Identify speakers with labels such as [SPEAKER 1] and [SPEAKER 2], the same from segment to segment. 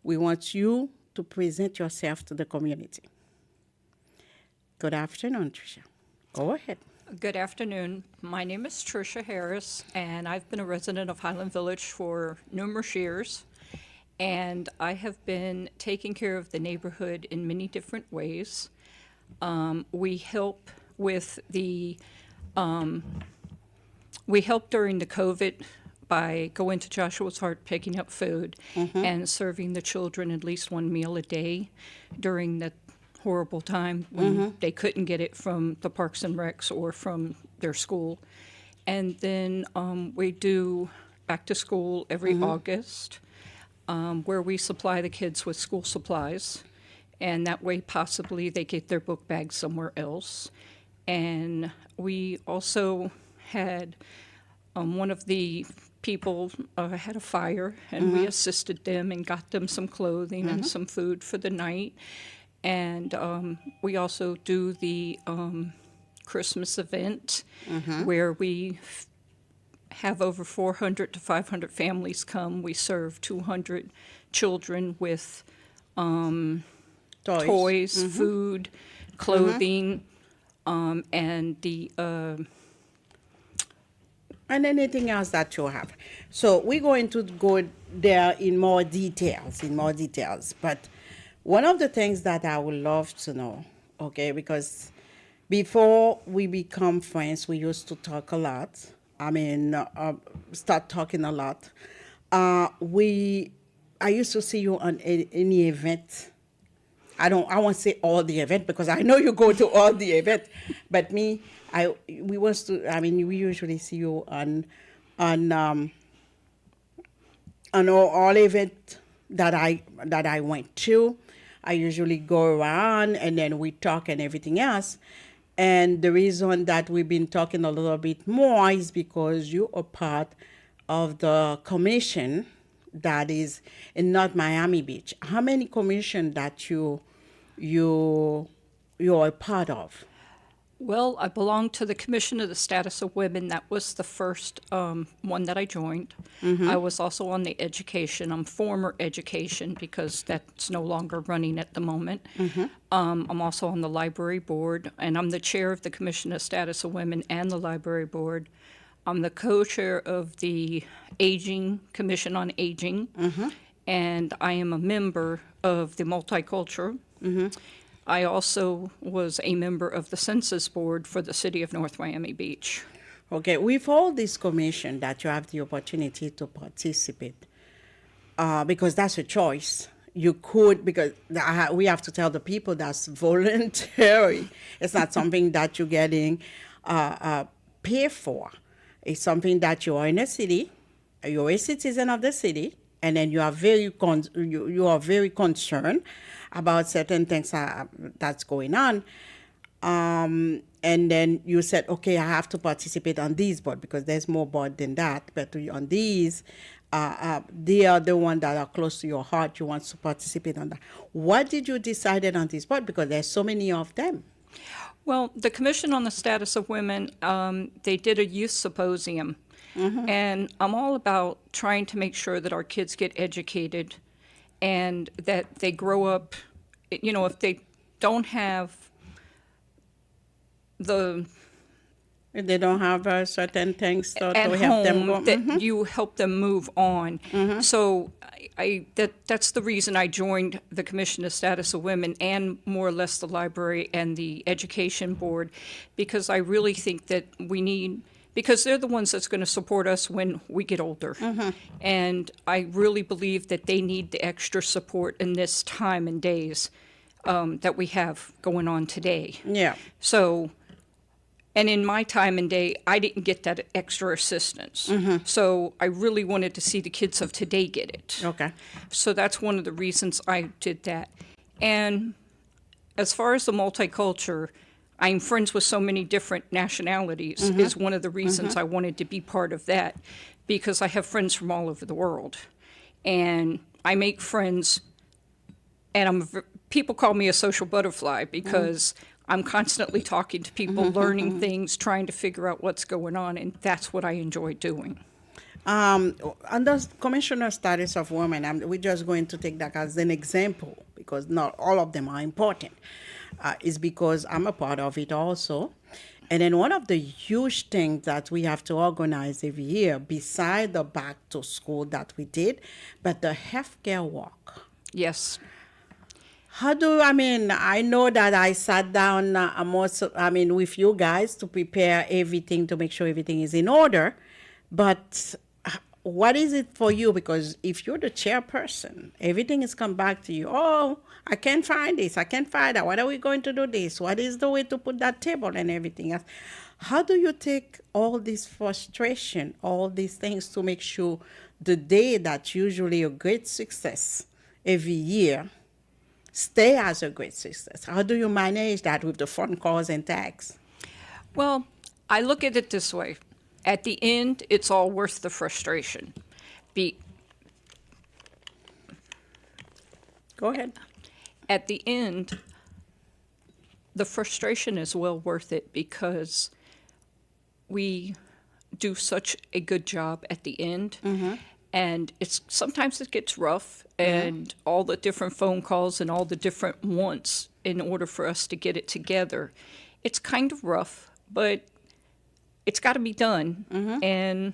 [SPEAKER 1] we want you to present yourself to the community. Good afternoon, Tricia. Go ahead.
[SPEAKER 2] Good afternoon. My name is Tricia Harris, and I've been a resident of Highland Village for numerous years. And I have been taking care of the neighborhood in many different ways. We help with we helped during the COVID by going to Joshua's Heart, picking up food, and serving the children at least one meal a day during that horrible time when they couldn't get it from the Parks and Recs or from their school. And then we do back to school every August, where we supply the kids with school supplies, and that way possibly they get their book bags somewhere else. And we also had one of the people had a fire, and we assisted them and got them some clothing and some food for the night. And we also do the Christmas event where we have over 400 to 500 families come. We serve 200 children with toys, food, clothing, and the
[SPEAKER 1] And anything else that you have. So we're going to go there in more details, But one of the things that I would love to know, okay, because before we become friends, we used to talk a lot. Start talking a lot. I used to see you on any event. I won't say all the event because I know you go to all the event, but we usually see you on all event that I went to. I usually go around and then we talk and everything else. And the reason that we've been talking a little bit more is because you are part of the commission that is in North Miami Beach. How many commission that you're a part of?
[SPEAKER 2] Well, I belong to the Commission of the Status of Women. That was the first one that I joined. I was also on the education. I'm former education because that's no longer running at the moment. I'm also on the library board, and I'm the chair of the Commission of Status of Women and the library board. I'm the co-chair of the Commission on Aging, and I am a member of the Multicultural. I also was a member of the Census Board for the city of North Miami Beach.
[SPEAKER 1] Okay, with all this commission that you have the opportunity to participate, because that's a choice. You could, because we have to tell the people that's voluntary. It's not something that you're getting paid for. It's something that you are in a city, you're a citizen of the city, and then you are very concerned about certain things that's going on. And then you said, okay, I have to participate on these board because there's more board than that. But on these, they are the ones that are close to your heart. You want to participate on that. What did you decide on this board? Because there's so many of them.
[SPEAKER 2] Well, the Commission on the Status of Women, they did a youth symposium. And I'm all about trying to make sure that our kids get educated and that they grow up, if they don't have
[SPEAKER 1] If they don't have certain things to
[SPEAKER 2] at
[SPEAKER 1] help them
[SPEAKER 2] home,
[SPEAKER 1] go.
[SPEAKER 2] that you help them move on. So that's the reason I joined the Commission of Status of Women and more or less the library and the education board, because I really think that we need, because they're the ones that's going to support us when we get older. And I really believe that they need the extra support in this time and days that we have going on today.
[SPEAKER 1] Yeah.
[SPEAKER 2] So, and in my time and day, I didn't get that extra assistance. So I really wanted to see the kids of today get it.
[SPEAKER 1] Okay.
[SPEAKER 2] So that's one of the reasons I did that. And as far as the multicultural, I'm friends with so many different nationalities is one of the reasons I wanted to be part of that, because I have friends from all over the world. And I make friends, and people call me a social butterfly because I'm constantly talking to people, learning things, trying to figure out what's going on, and that's what I enjoy doing.
[SPEAKER 1] Under Commissioner Status of Women, we're just going to take that as an example because not all of them are important. Is because I'm a part of it also. And then one of the huge things that we have to organize every year, beside the back to school that we did, but the healthcare walk.
[SPEAKER 2] Yes.
[SPEAKER 1] I know that I sat down with you guys to prepare everything to make sure everything is in order. But what is it for you? Because if you're the chairperson, everything is come back to you. Oh, I can't find this. I can't find that. What are we going to do this? What is the way to put that table and everything else? How do you take all this frustration, all these things to make sure the day that's usually a great success every year stay as a great success? How do you manage that with the phone calls and texts?
[SPEAKER 2] Well, I look at it this way. At the end, it's all worth the frustration.
[SPEAKER 1] Go ahead.
[SPEAKER 2] At the end, the frustration is well worth it because we do such a good job at the end. Mm-hmm. And sometimes it gets rough, and all the different phone calls and all the different wants in order for us to get it together. It's kind of rough, but it's got to be done. Mm-hmm. And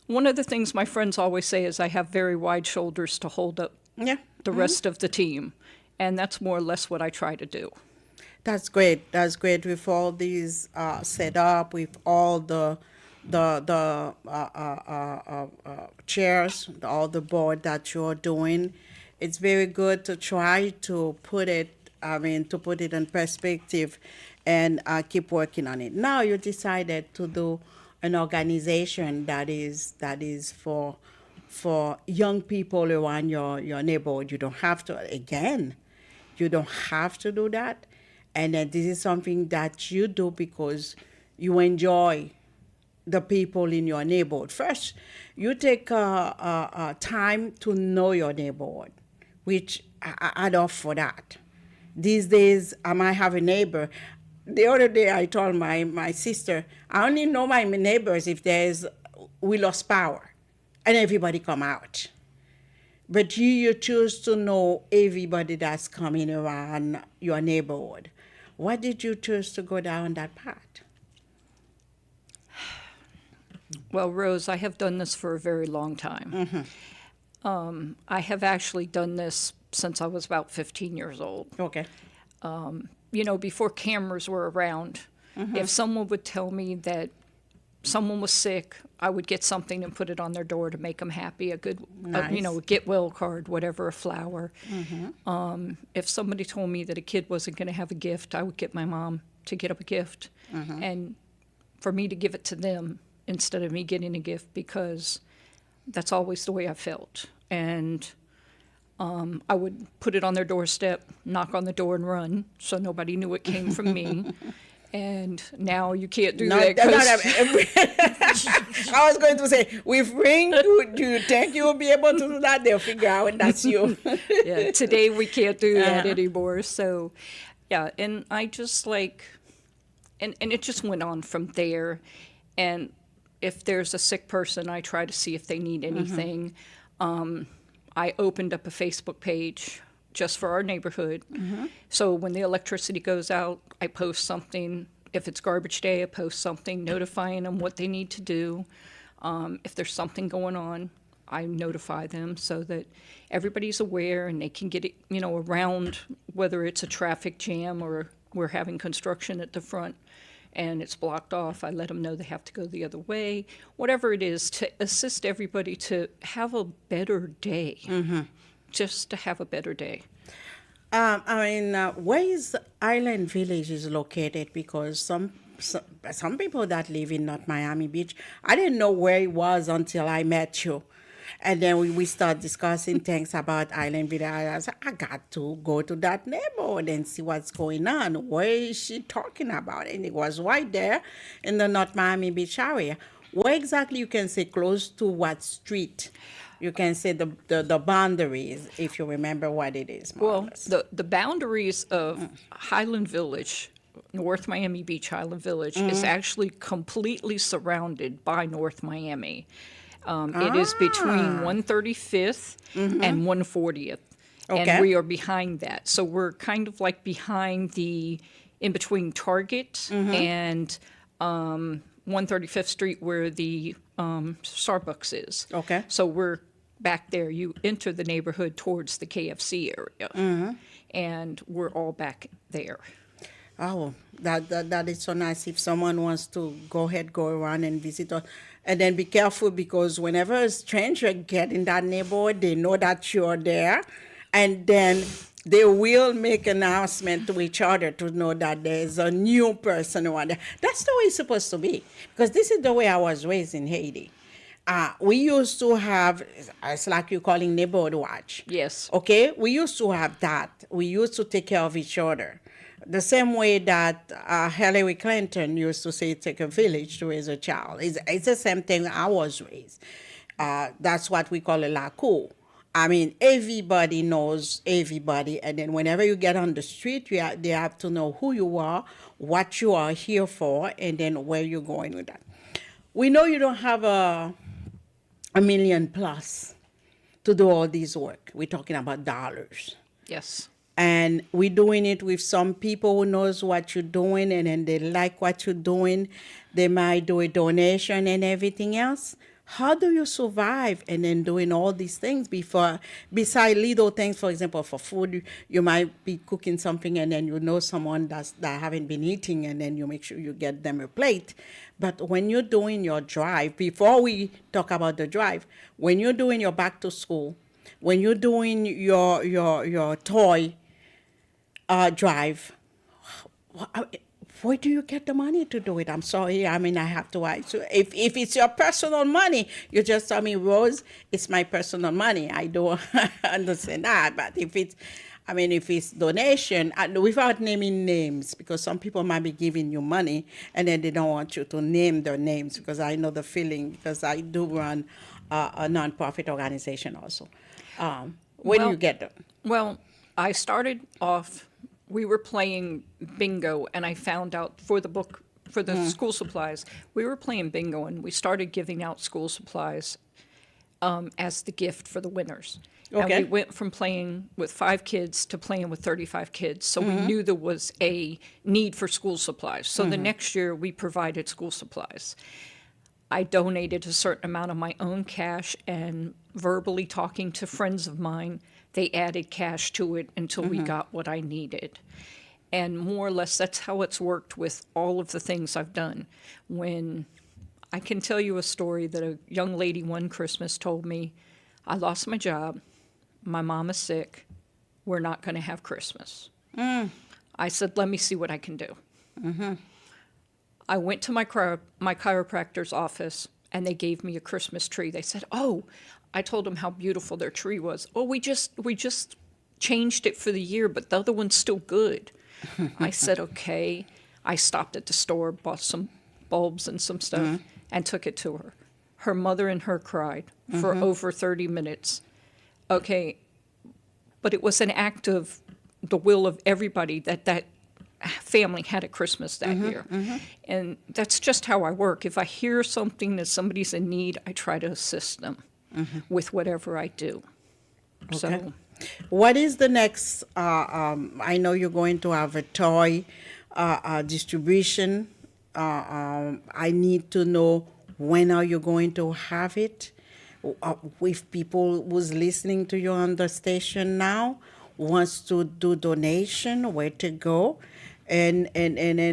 [SPEAKER 2] one of the things my friends always say is I have very wide shoulders to hold up the rest of the team. And that's more or less what I try to do.
[SPEAKER 1] That's great. That's great with all these set up, with all the chairs, all the board that you're doing. It's very good to try to put it in perspective and keep working on it. Now you decided to do an organization that is for young people around your neighborhood. You don't have to do that. And then this is something that you do because you enjoy the people in your neighborhood. First, you take time to know your neighborhood, which I add off for that. These days, I might have a neighbor. The other day, I told my sister, I only know my neighbors if we lost power, and everybody come out. But you choose to know everybody that's coming around your neighborhood. Why did you choose to go down that path?
[SPEAKER 2] Well, Rose, I have done this for a very long time. Mm-hmm. I have actually done this since I was about 15 years old.
[SPEAKER 1] Okay.
[SPEAKER 2] Before cameras were around, if someone would tell me that someone was sick, I would get something and put it on their door to make them happy, a get well card, whatever, a flower. Mm-hmm. If somebody told me that a kid wasn't going to have a gift, I would get my mom to get up a gift and for me to give it to them instead of me getting a gift, because that's always the way I felt. And I would put it on their doorstep, knock on the door and run so nobody knew it came from me. And now you can't do that.
[SPEAKER 1] I was going to say, with Ring, do you think you'll be able to do that? They'll figure out that's you.
[SPEAKER 2] Yeah, today we can't do that anymore. So, yeah, and I just and it just went on from there. And if there's a sick person, I try to see if they need anything. I opened up a Facebook page just for our neighborhood. So when the electricity goes out, I post something. If it's garbage day, I post something notifying them what they need to do. If there's something going on, I notify them so that everybody's aware and they can get it, around, whether it's a traffic jam or we're having construction at the front and it's blocked off. I let them know they have to go the other way. Whatever it is, to assist everybody to have a better day. Just to have a better day.
[SPEAKER 1] Where is Island Village is located? Because some people that live in North Miami Beach, I didn't know where it was until I met you. And then we start discussing things about Island Village. I said, I got to go to that neighborhood and see what's going on. Where is she talking about? And it was right there in the North Miami Beach area. Where exactly you can say close to what street? You can say the boundaries, if you remember what it is.
[SPEAKER 2] Well, the boundaries of Highland Village, North Miami Beach Highland Village, is actually completely surrounded by North Miami. It is between 135th and 140th.
[SPEAKER 1] Okay.
[SPEAKER 2] And we are behind that. So we're kind of like behind in between Target and 135th Street where the Starbucks is.
[SPEAKER 1] Okay.
[SPEAKER 2] So we're back there. You enter the neighborhood towards the KFC area. And we're all back there.
[SPEAKER 1] Oh, that is so nice. If someone wants to go around and visit us. And then be careful because whenever a stranger get in that neighborhood, they know that you're there. And then they will make announcement to each other to know that there's a new person around there. That's the way it's supposed to be. Because this is the way I was raised in Haiti. We used to have, it's like you're calling neighborhood watch.
[SPEAKER 2] Yes.
[SPEAKER 1] Okay? We used to have that. We used to take care of each other. The same way that Hillary Clinton used to say, take a village to raise a child. It's the same thing I was raised. That's what we call a la cour. I mean, everybody knows everybody. And then whenever you get on the street, they have to know who you are, what you are here for, and then where you're going with that. We know you don't have a million plus to do all this work. We're talking about dollars.
[SPEAKER 2] Yes.
[SPEAKER 1] And we're doing it with some people who knows what you're doing and then they like what you're doing. They might do a donation and everything else. How do you survive and then doing all these things besides little things, for example, for food, you might be cooking something and then you know someone that haven't been eating and then you make sure you get them a plate. But when you're doing your drive, before we talk about the drive, when you're doing your back to school, when you're doing your toy drive, where do you get the money to do it? I'm sorry. I mean, I have to ask. So if it's your personal money, you just tell me, Rose, it's my personal money. I don't understand that. But if it's donation, without naming names, because some people might be giving you money and then they don't want you to name their names because I know the feeling because I do run a nonprofit organization also. Where do you get them?
[SPEAKER 2] Well, I started off, we were playing bingo, and I found out for the school supplies, we were playing bingo, and we started giving out school supplies as the gift for the winners.
[SPEAKER 1] Okay.
[SPEAKER 2] And we went from playing with 5 kids to playing with 35 kids, so we knew there was a need for school supplies. So the next year, we provided school supplies. I donated a certain amount of my own cash, and verbally talking to friends of mine, they added cash to it until we got what I needed. And more or less, that's how it's worked with all of the things I've done. When I can tell you a story that a young lady one Christmas told me, I lost my job, my mom is sick, we're not going to have Christmas. I said, let me see what I can do. I went to my chiropractor's office, and they gave me a Christmas tree. They said, oh, I told them how beautiful their tree was. Oh, we just changed it for the year, but the other one's still good. I said, okay. I stopped at the store, bought some bulbs and some stuff, and took it to her. Her mother and her cried for over 30 minutes. Okay, but it was an act of the will of everybody that family had at Christmas that year. And that's just how I work. If I hear something that somebody's in need, I try to assist them with whatever I do.
[SPEAKER 1] Okay.
[SPEAKER 2] So,
[SPEAKER 1] what is the next? I know you're going to have a toy distribution. I need to know when are you going to have it? If people who's listening to you on the station now wants to do donation, where to go? And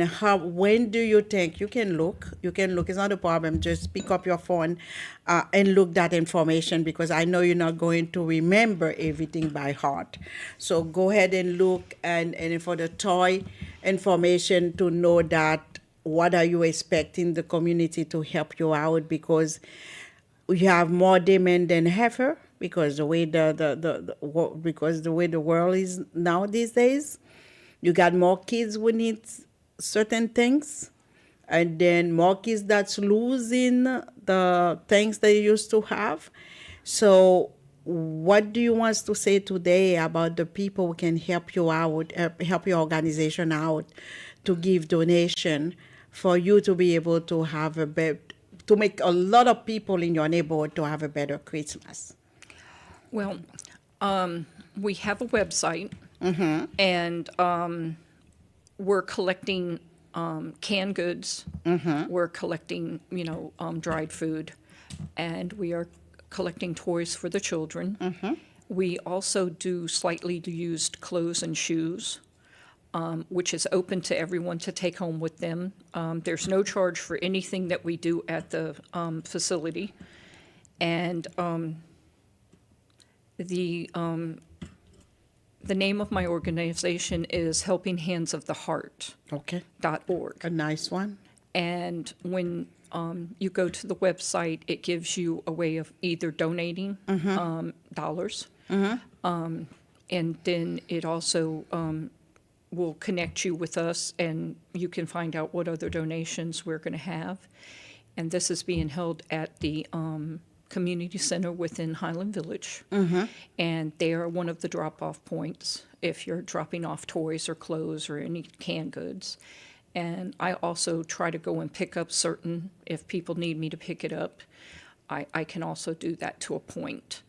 [SPEAKER 1] how, when do you think you can look? It's not a problem. Just pick up your phone and look that information because I know you're not going to remember everything by heart. So go ahead and look and for the toy information to know that what are you expecting the community to help you out because we have more demand than ever because the way the way the world is now these days. You got more kids who need certain things, and then more kids that's losing the things they used to have. So what do you want to say today about the people who can help you out, help your organization out to give donation for you to be able to have to make a lot of people in your neighborhood to have a better Christmas?
[SPEAKER 2] Well, we have a website, and we're collecting canned goods. We're collecting, dried food, and we are collecting toys for the children. We also do slightly used clothes and shoes, which is open to everyone to take home with them. There's no charge for anything that we do at the facility, and the name of my organization is Helping Hands of the Heart.
[SPEAKER 1] Okay.
[SPEAKER 2] .org.
[SPEAKER 1] A nice one.
[SPEAKER 2] And when you go to the website, it gives you a way of either donating dollars, and then it also will connect you with us, and you can find out what other donations we're going to have. And this is being held at the community center within Highland Village, and they are one of the drop-off points if you're dropping off toys or clothes or any canned goods. And I also try to go and pick up certain, if people need me to pick it up, I can also do that to a point.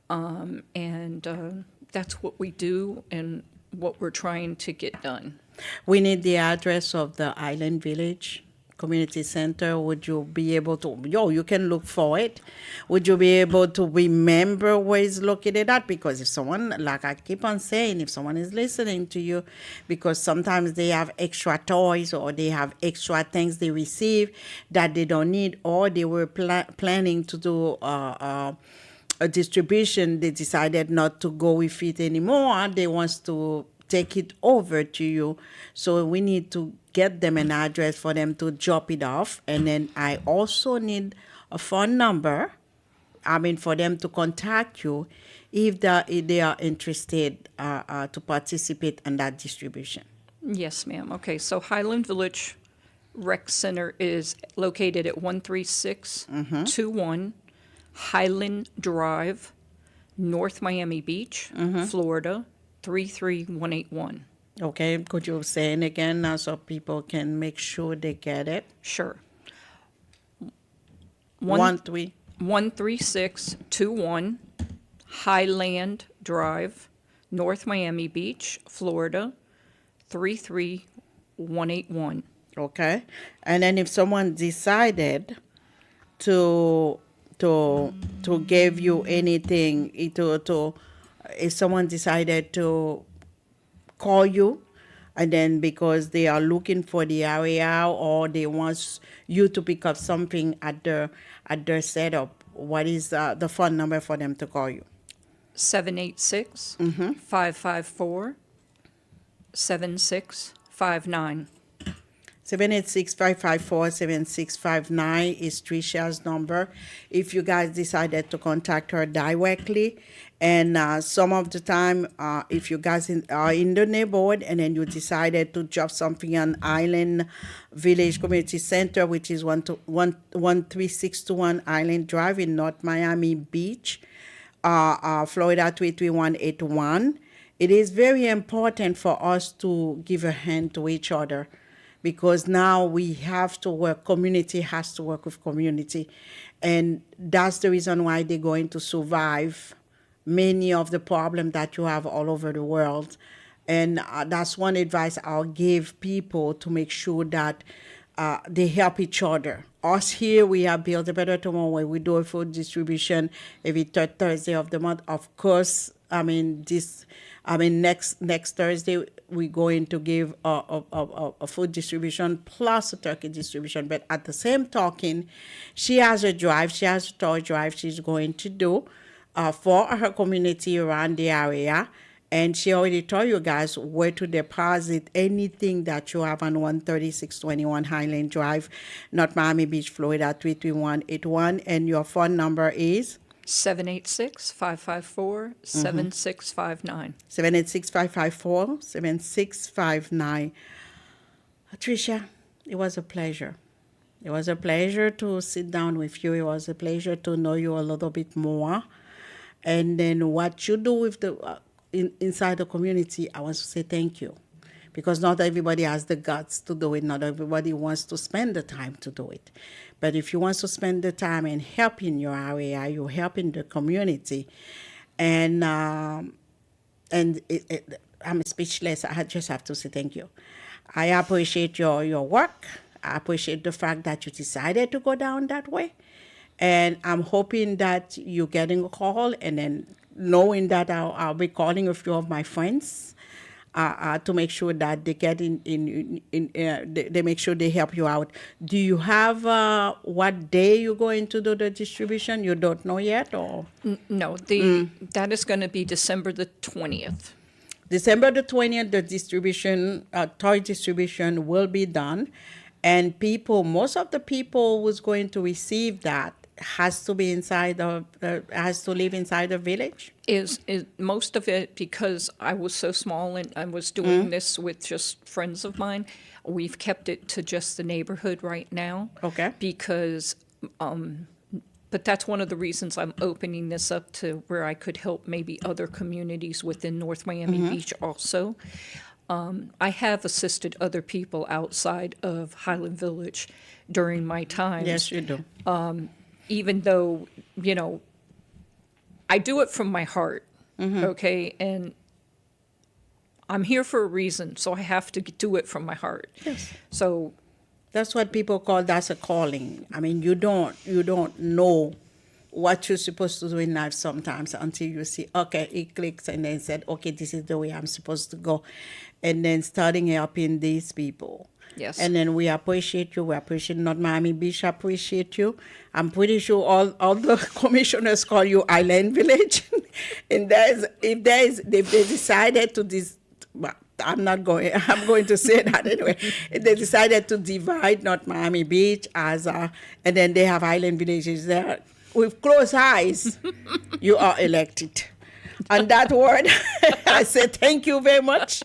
[SPEAKER 2] And that's what we do and what we're trying to get done.
[SPEAKER 1] We need the address of the Island Village Community Center. Would you be able to, you can look for it. Would you be able to remember where it's located at? Because if someone, like I keep on saying, if someone is listening to you, because sometimes they have extra toys or they have extra things they receive that they don't need, or they were planning to do a distribution, they decided not to go with it anymore. They want to take it over to you. So we need to get them an address for them to drop it off. And then I also need a phone number, for them to contact you if they are interested to participate in that distribution.
[SPEAKER 2] Yes, ma'am. Okay, so Highland Village Rec Center is located at 13621 Highland Drive, North Miami Beach, Florida, 33181.
[SPEAKER 1] Okay, could you say it again so people can make sure they get it?
[SPEAKER 2] Sure. 13621 Highland Drive, North Miami Beach, Florida, 33181.
[SPEAKER 1] Okay, and then if someone decided to give you anything, if someone decided to call you, and then because they are looking for the area or they want you to pick up something at their setup, what is the phone number for them to call you?
[SPEAKER 2] 786-554-7659.
[SPEAKER 1] 786-554-7659 is Tricia's number. If you guys decided to contact her directly, and some of the time, if you guys are in the neighborhood and then you decided to drop something on Island Village Community Center, which is 13621 Island Drive in North Miami Beach, Florida 33181, it is very important for us to give a hand to each other, because now we have to work, community has to work with community. And that's the reason why they're going to survive many of the problems that you have all over the world. And that's one advice I'll give people, to make sure that they help each other. Us here, we have Build a Better Tomorrow, where we do a food distribution every third Thursday of the month. Of course, next Thursday, we're going to give a food distribution plus a turkey distribution. But at the same token, she has a toy drive she's going to do for her community around the area. And she already told you guys where to deposit anything that you have on 13621 Highland Drive, North Miami Beach, Florida, 33181. And your phone number is?
[SPEAKER 2] 786-554-7659.
[SPEAKER 1] 786-554-7659. Tricia, it was a pleasure. It was a pleasure to sit down with you. It was a pleasure to know you a little bit more. And then what you do with the inside the community, I want to say thank you. because not everybody has the guts to do it. Not everybody wants to spend the time to do it. But if you want to spend the time and help in your area, you're helping the community. And I'm speechless. I just have to say thank you. I appreciate your work. I appreciate the fact that you decided to go down that way. And I'm hoping that you're getting a call, and then knowing that I'll be calling a few of my friends to make sure that they get they make sure they help you out. Do you have what day you're going to do the distribution? You don't know yet, or?
[SPEAKER 2] No, that is going to be December the 20th.
[SPEAKER 1] December the 20th, the distribution, toy distribution will be done. And most of the people who's going to receive that has to be has to live inside the village?
[SPEAKER 2] Is most of it, because I was so small and I was doing this with just friends of mine, we've kept it to just the neighborhood right now.
[SPEAKER 1] Okay.
[SPEAKER 2] Because, but that's one of the reasons I'm opening this up to where I could help maybe other communities within North Miami Beach also. I have assisted other people outside of Highland Village during my time.
[SPEAKER 1] Yes, you do.
[SPEAKER 2] Even though, I do it from my heart, okay? And I'm here for a reason, so I have to do it from my heart.
[SPEAKER 1] Yes.
[SPEAKER 2] So
[SPEAKER 1] that's what people call, that's a calling. I mean, you don't know what you're supposed to do in life sometimes until you see, okay, it clicks, and then said, okay, this is the way I'm supposed to go. And then starting helping these people.
[SPEAKER 2] Yes.
[SPEAKER 1] And then we appreciate you. We appreciate North Miami Beach. Appreciate you. I'm pretty sure all the commissioners call you Island Village. And if they decided to I'm going to say that anyway. If they decided to divide North Miami Beach and then they have Island Villages there, with closed eyes, you are elected. On that word, I say thank you very much.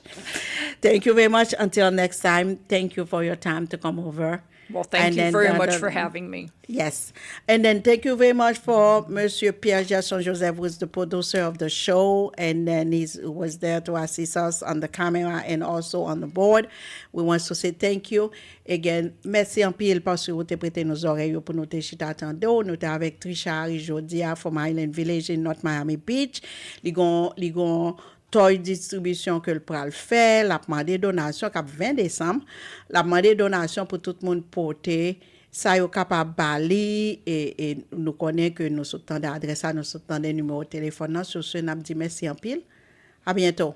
[SPEAKER 1] Thank you very much. Until next time, thank you for your time to come over.
[SPEAKER 2] Well, thank you very much for having me.
[SPEAKER 1] Yes. And then thank you very much for Monsieur Pierre Jason Joseph, who is the producer of the show, and then he was there to assist us on the camera and also on the board. We want to say thank you. Again, merci en pile parce que vous te prêté nos oreilles pour nous te chita attendre. Nous te avec Tricia Harris Jodia from Island Village in North Miami Beach. Ligon toy distribution que le pral fait, la demandé donation cap 20 décembre, la demandé donation pour tout le monde porter ça yo capable bali et nous connaît que nous sommes dans adresse, nous sommes dans des numéros de téléphone. Sur ce, n'a dit merci en pile. À bientôt.